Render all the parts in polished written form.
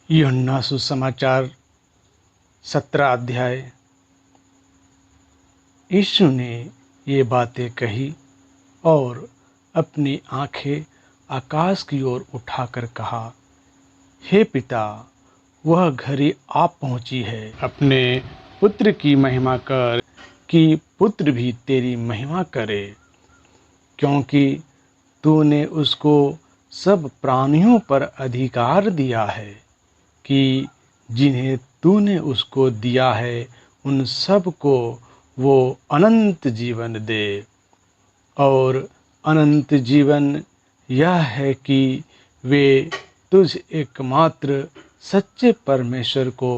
यूहन्ना सुसमाचार 17 अध्याय। यीशु ने ये बातें कही और अपनी आंखें आकाश की ओर उठाकर कहा, हे पिता, वह घड़ी आ पहुंची है। अपने पुत्र की महिमा कर कि पुत्र भी तेरी महिमा करे, क्योंकि तूने उसको सब प्राणियों पर अधिकार दिया है कि जिन्हें तूने उसको दिया है उन सब को वो अनंत जीवन दे। और अनंत जीवन यह है कि वे तुझ एकमात्र सच्चे परमेश्वर को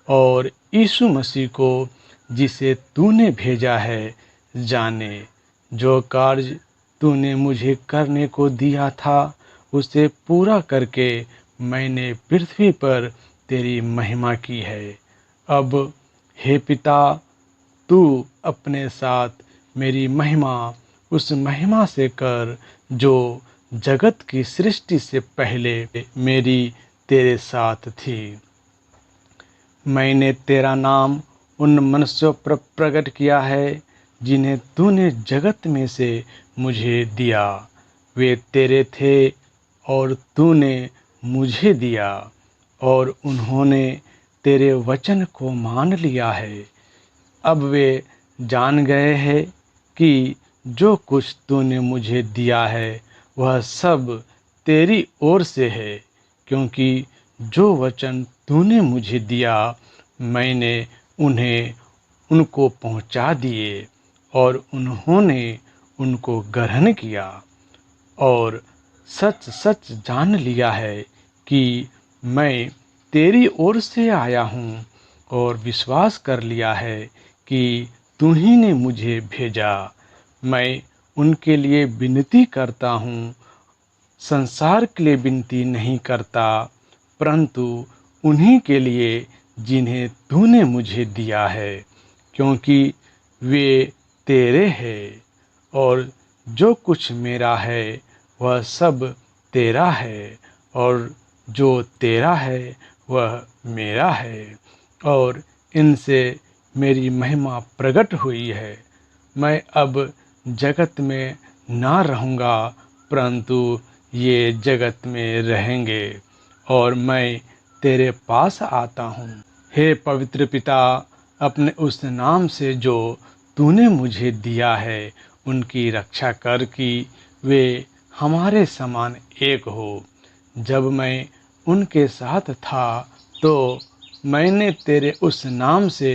और यीशु मसीह को, जिसे तूने भेजा है, जाने। जो कार्य तूने मुझे करने को दिया था उसे पूरा करके मैंने पृथ्वी पर तेरी महिमा की है। अब हे पिता, तू अपने साथ मेरी महिमा उस महिमा से कर जो जगत की सृष्टि से पहले मेरी तेरे साथ थी। मैंने तेरा नाम उन मनुष्यों पर प्रकट किया है जिन्हें तूने जगत में से मुझे दिया। वे तेरे थे और तूने मुझे दिया, और उन्होंने तेरे वचन को मान लिया है। अब वे जान गए हैं कि जो कुछ तूने मुझे दिया है वह सब तेरी ओर से है, क्योंकि जो वचन तूने मुझे दिया मैंने उन्हें उनको पहुंचा दिए, और उन्होंने उनको ग्रहण किया। और सच सच जान लिया है कि मैं तेरी ओर से आया हूँ, और विश्वास कर लिया है कि तू ही ने मुझे भेजा। मैं उनके लिए विनती करता हूँ, संसार के लिए विनती नहीं करता, परंतु उन्हीं के लिए जिन्हें तूने मुझे दिया है, क्योंकि वे तेरे हैं, और जो कुछ मेरा है वह सब तेरा है, और जो तेरा है वह मेरा है, और इनसे मेरी महिमा प्रकट हुई है। मैं अब जगत में ना रहूँगा, परंतु ये जगत में रहेंगे, और मैं तेरे पास आता हूँ। हे पवित्र पिता, अपने उस नाम से जो तूने मुझे दिया है उनकी रक्षा कर कि वे हमारे समान एक हो। जब मैं उनके साथ था तो मैंने तेरे उस नाम से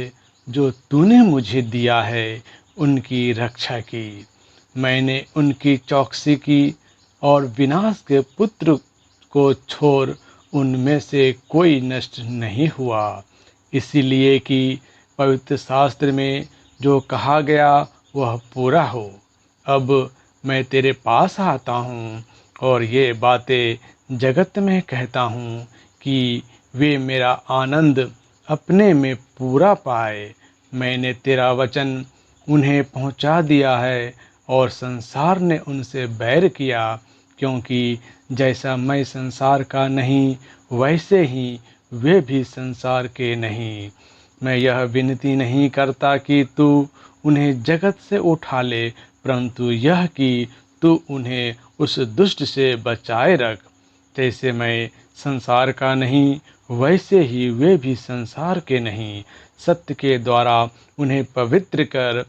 जो तूने मुझे दिया है उनकी रक्षा की। मैंने उनकी चौकसी की, और विनाश के पुत्र को छोड़ उनमें से कोई नष्ट नहीं हुआ, इसीलिए कि पवित्र शास्त्र में जो कहा गया वह पूरा हो। अब मैं तेरे पास आता हूँ, और ये बातें जगत में कहता हूँ कि वे मेरा आनंद अपने में पूरा पाए। मैंने तेरा वचन उन्हें पहुँचा दिया है, और संसार ने उनसे बैर किया, क्योंकि जैसा मैं संसार का नहीं वैसे ही वे भी संसार के नहीं। मैं यह विनती नहीं करता कि तू उन्हें जगत से उठा ले, परंतु यह कि तू उन्हें उस दुष्ट से बचाए रख। जैसे मैं संसार का नहीं वैसे ही वे भी संसार के नहीं। सत्य के द्वारा उन्हें पवित्र कर।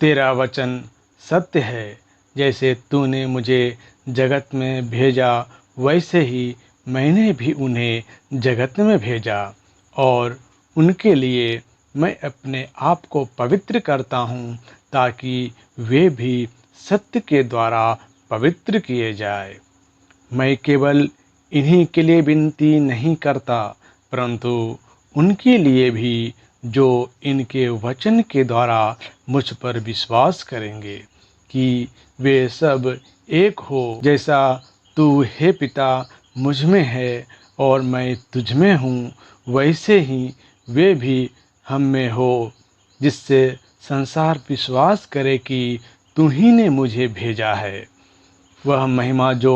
तेरा वचन सत्य है। जैसे तूने मुझे जगत में भेजा वैसे ही मैंने भी उन्हें जगत में भेजा, और उनके लिए मैं अपने आप को पवित्र करता हूँ, ताकि वे भी सत्य के द्वारा पवित्र किए जाए। मैं केवल इन्हीं के लिए विनती नहीं करता, परंतु उनके लिए भी जो इनके वचन के द्वारा मुझ पर विश्वास करेंगे, कि वे सब एक हो, जैसा तू हे पिता मुझ में है और मैं तुझ में हूँ, वैसे ही वे भी हम में हो, जिससे संसार विश्वास करे कि तू ही ने मुझे भेजा है। वह महिमा जो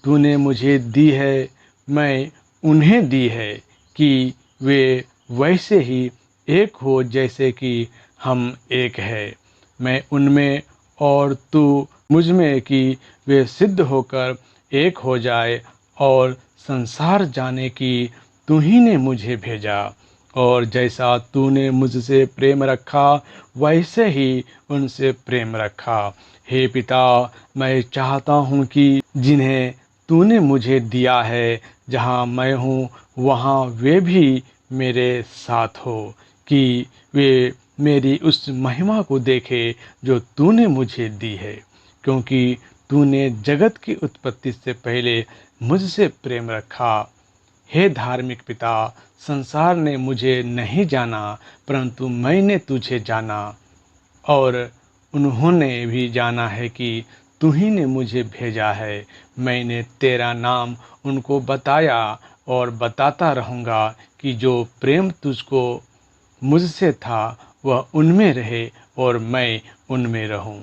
तूने मुझे दी है मैं उन्हें दी है, कि वे वैसे ही एक हो जैसे कि हम एक है, मैं उनमें और तू मुझ में, कि वे सिद्ध होकर एक हो जाए और संसार जाने की तू ही ने मुझे भेजा। और जैसा तूने मुझसे प्रेम रखा वैसे ही उनसे प्रेम रखा। हे पिता, मैं चाहता हूँ कि जिन्हें तूने मुझे दिया है, जहाँ मैं हूँ वहाँ वे भी मेरे साथ हो, कि वे मेरी उस महिमा को देखे जो तूने मुझे दी है, क्योंकि तूने जगत की उत्पत्ति से पहले मुझसे प्रेम रखा। हे धार्मिक पिता, संसार ने मुझे नहीं जाना, परंतु मैंने तुझे जाना, और उन्होंने भी जाना है कि तू ही ने मुझे भेजा है। मैंने तेरा नाम उनको बताया और बताता रहूँगा, कि जो प्रेम तुझको मुझसे था वह उनमें रहे और मैं उनमें रहूं।